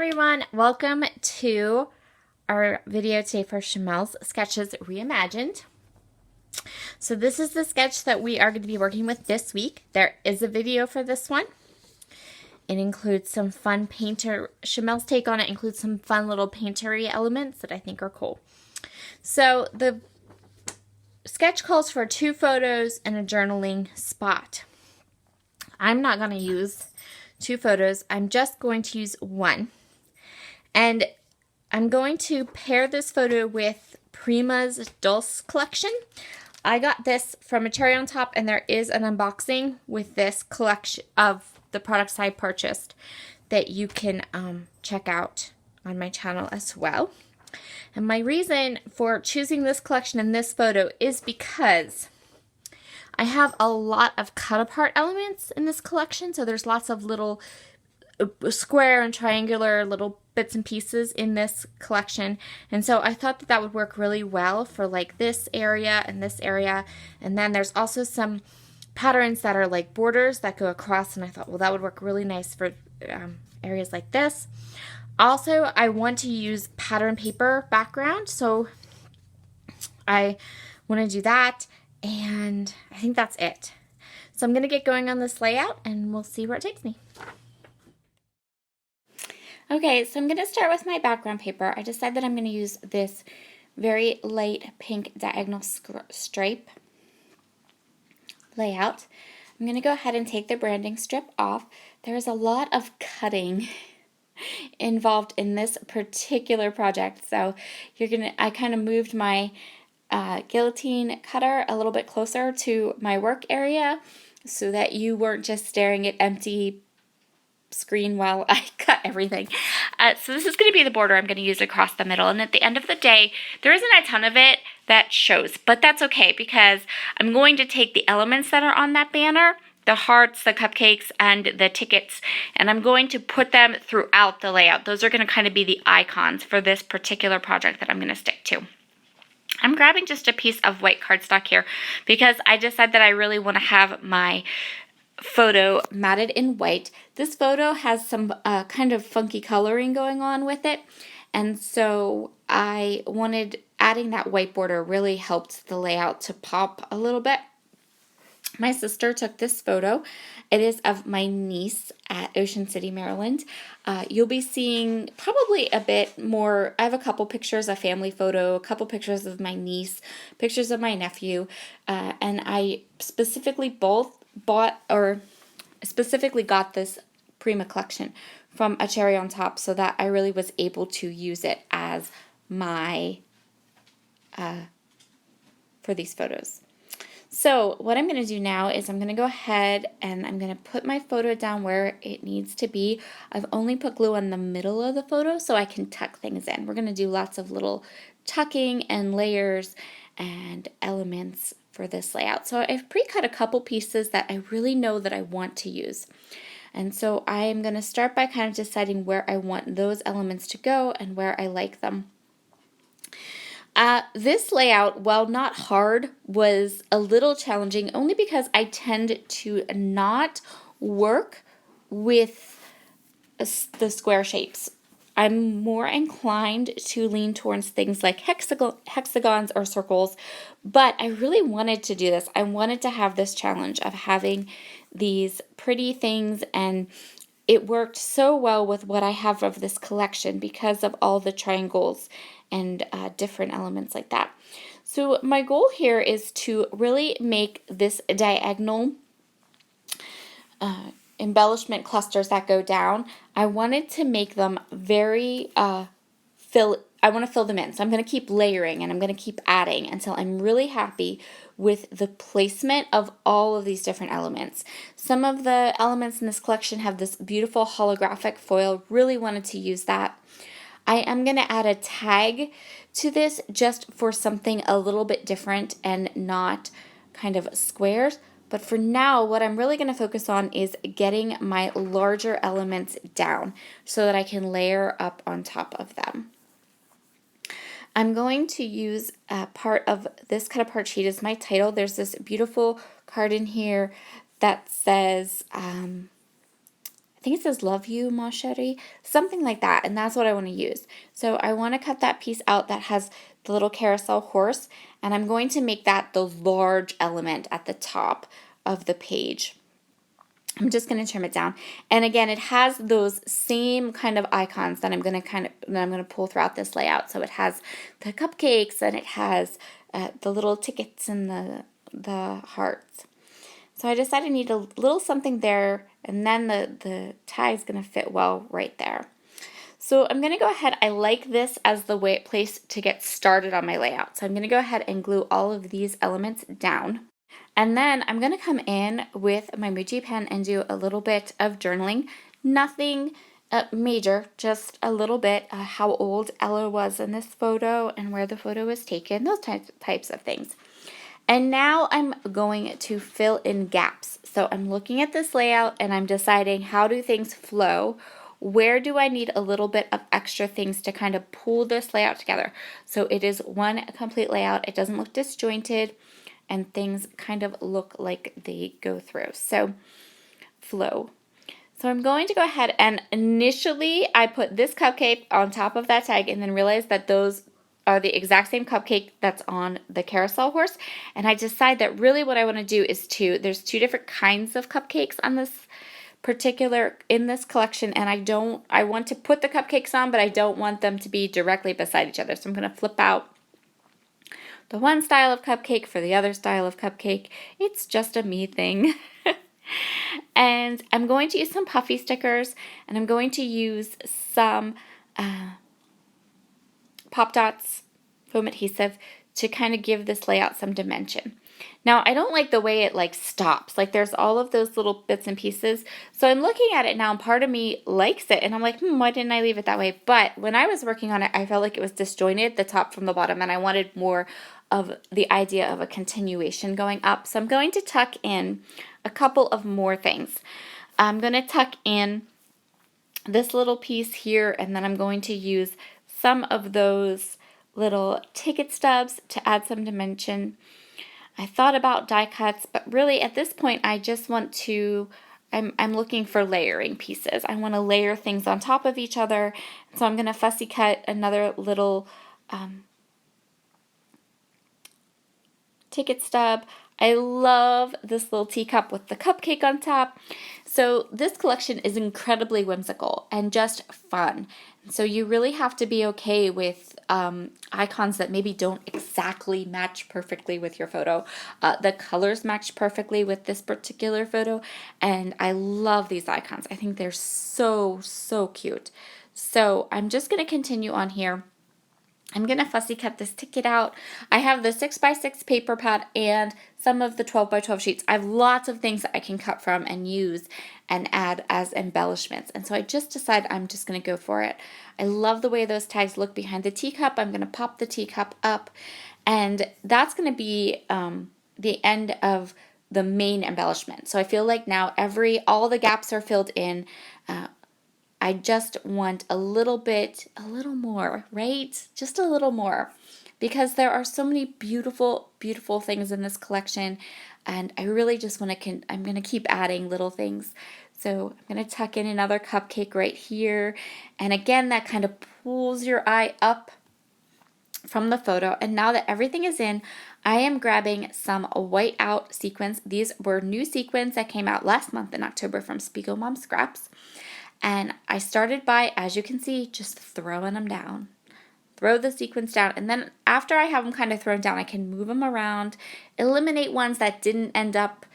everyone, welcome to our video today for Shimelle's Sketches Reimagined. So this is the sketch that we are going to be working with this week. There is a video for this one. It includes some fun Shimelle's take on it includes some fun little paintery elements that I think are cool. So the sketch calls for 2 photos and a journaling spot. I'm not going to use 2 photos. I'm just going to use one. And I'm going to pair this photo with Prima's Dulce collection. I got this from a Cherry on Top, and there is an unboxing with this collection of the products I purchased that you can check out on my channel as well. And my reason for choosing this collection and this photo is because I have a lot of cut apart elements in this collection. So there's lots of little square and triangular little bits and pieces in this collection, and so I thought that that would work really well for like this area and this area. And then there's also some patterns that are like borders that go across, and I thought, well, that would work really nice for areas like this. Also, I want to use pattern paper background, so I want to do that, and I think that's it. So I'm going to get going on this layout and we'll see where it takes me. Okay, so I'm going to start with my background paper. I decided that I'm going to use this very light pink diagonal stripe layout. I'm going to go ahead and take the branding strip off. There's a lot of cutting involved in this particular project, so I kind of moved my guillotine cutter a little bit closer to my work area so that you weren't just staring at empty screen while I cut everything. So this is going to be the border I'm going to use across the middle, and at the end of the day there isn't a ton of it that shows, but that's okay because I'm going to take the elements that are on that banner, the hearts, the cupcakes, and the tickets, and I'm going to put them throughout the layout. Those are going to kind of be the icons for this particular project that I'm going to stick to. I'm grabbing just a piece of white cardstock here because I just said that I really want to have my photo matted in white. This photo has some kind of funky coloring going on with it, and so I wanted adding that white border really helped the layout to pop a little bit. My sister took this photo. It is of my niece at Ocean City, Maryland. You'll be seeing probably a bit more. I have a couple pictures, a family photo, a couple pictures of my niece, pictures of my nephew, and I specifically got this Prima collection from a Cherry on Top so that I really was able to use it as my for these photos. So what I'm going to do now is I'm going to go ahead and I'm going to put my photo down where it needs to be. I've only put glue on the middle of the photo so I can tuck things in. We're going to do lots of little tucking and layers and elements for this layout. So I've pre-cut a couple pieces that I really know that I want to use. And so I'm going to start by kind of deciding where I want those elements to go and where I like them. This layout, while not hard, was a little challenging only because I tend to not work with the square shapes. I'm more inclined to lean towards things like hexagons or circles, but I really wanted to do this. I wanted to have this challenge of having these pretty things, and it worked so well with what I have of this collection because of all the triangles and different elements like that. So my goal here is to really make this diagonal embellishment clusters that go down. I wanted to make them very I want to fill them in. So I'm going to keep layering and I'm going to keep adding until I'm really happy with the placement of all of these different elements. Some of the elements in this collection have this beautiful holographic foil. Really wanted to use that. I am going to add a tag to this just for something a little bit different and not kind of squares. But for now, what I'm really going to focus on is getting my larger elements down so that I can layer up on top of them. I'm going to use part of this cut apart sheet as my title. There's this beautiful card in here that says I think it says love you, ma chérie, something like that. And that's what I want to use. So I want to cut that piece out that has the little carousel horse. And I'm going to make that the large element at the top of the page. I'm just going to trim it down. And again, it has those same kind of icons that I'm going to pull throughout this layout. So it has the cupcakes and it has the little tickets and the hearts. So I decided I need a little something there, and then the tag is going to fit well right there. So I'm going to go ahead. I like this as the place to get started on my layout. So I'm going to go ahead and glue all of these elements down. And then I'm going to come in with my Muji pen and do a little bit of journaling. Nothing major, just a little bit how old Ella was in this photo and where the photo was taken, those types of things. And now I'm going to fill in gaps. So I'm looking at this layout and I'm deciding how do things flow? Where do I need a little bit of extra things to kind of pull this layout together? So it is one complete layout. It doesn't look disjointed and things kind of look like they go through. So flow. So I'm going to go ahead and initially I put this cupcake on top of that tag and then realized that those are the exact same cupcake that's on the carousel horse. And I decide that really what I want to do is there's two different kinds of cupcakes on this in this collection. And I want to put the cupcakes on, but I don't want them to be directly beside each other. So I'm going to flip out the one style of cupcake for the other style of cupcake. It's just a me thing. And I'm going to use some puffy stickers, and I'm going to use some Pop Dots foam adhesive to kind of give this layout some dimension. Now, I don't like the way it stops. There's all of those little bits and pieces. So I'm looking at it now and part of me likes it and I'm like, why didn't I leave it that way? But when I was working on it, I felt like it was disjointed, the top from the bottom, and I wanted more of the idea of a continuation going up. So I'm going to tuck in a couple of more things. I'm going to tuck in this little piece here, and then I'm going to use some of those little ticket stubs to add some dimension. I thought about die cuts, but really at this point I just want to, I'm looking for layering pieces. I want to layer things on top of each other. So I'm going to fussy cut another little ticket stub. I love this little teacup with the cupcake on top. So this collection is incredibly whimsical and just fun. So you really have to be okay with icons that maybe don't exactly match perfectly with your photo. The colors match perfectly with this particular photo, and I love these icons. I think they're so, so cute. So I'm just going to continue on here. I'm going to fussy cut this ticket out. I have the 6x6 paper pad and some of the 12x12 sheets. I have lots of things that I can cut from and use and add as embellishments. And so I just decided I'm just going to go for it. I love the way those tags look behind the teacup. I'm going to pop the teacup up, and that's going to be the end of the main embellishment. So I feel like now all the gaps are filled in. I just want a little more, right? Just a little more, because there are so many beautiful, beautiful things in this collection, and I really just want to, I'm going to keep adding little things. So I'm going to tuck in another cupcake right here, and again, that kind of pulls your eye up from the photo. And now that everything is in, I am grabbing some white out sequins. These were new sequins that came out last month in October from Spiegel Mom Scraps. And I started by, as you can see, just throwing them down. Throw the sequins down, and then after I have them kind of thrown down, I can move them around, eliminate ones that didn't end up,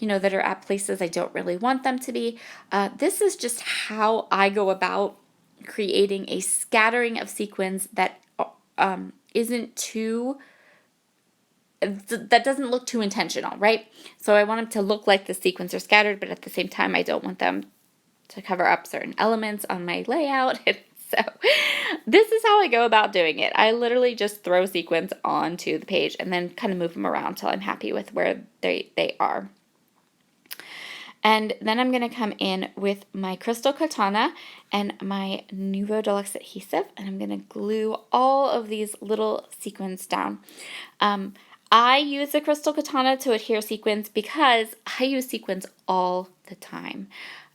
that are at places I don't really want them to be. This is just how I go about creating a scattering of sequins that that doesn't look too intentional, right? So I want them to look like the sequins are scattered, but at the same time, I don't want them to cover up certain elements on my layout. So this is how I go about doing it. I literally just throw sequins onto the page and then kind of move them around till I'm happy with where they are. And then I'm going to come in with my Crystal Katana and my Nuvo Deluxe adhesive, and I'm going to glue all of these little sequins down. I use the Crystal Katana to adhere sequins because I use sequins all the time.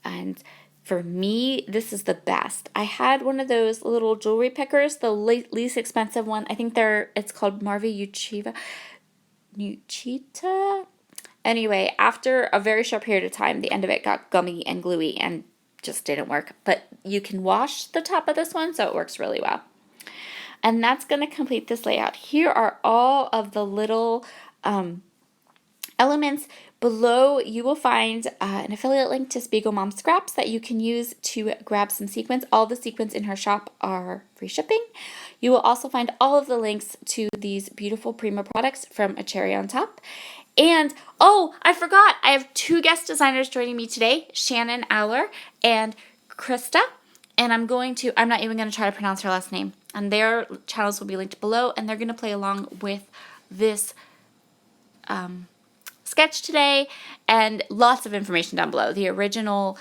And For me, this is the best. I had one of those little jewelry pickers, the least expensive one. I think it's called Marvi Uchita. Anyway, after a very short period of time, the end of it got gummy and gluey and just didn't work. But you can wash the top of this one, so it works really well. And that's going to complete this layout. Here are all of the little elements. Below, you will find an affiliate link to Spiegel Mom Scraps that you can use to grab some sequins. All the sequins in her shop are free shipping. You will also find all of the links to these beautiful Prima products from A Cherry on Top. And, oh, I forgot, I have 2 guest designers joining me today, Shannon Aller and Krista. And I'm not even going to try to pronounce her last name. And their channels will be linked below, and they're going to play along with this sketch today, and lots of information down below. The original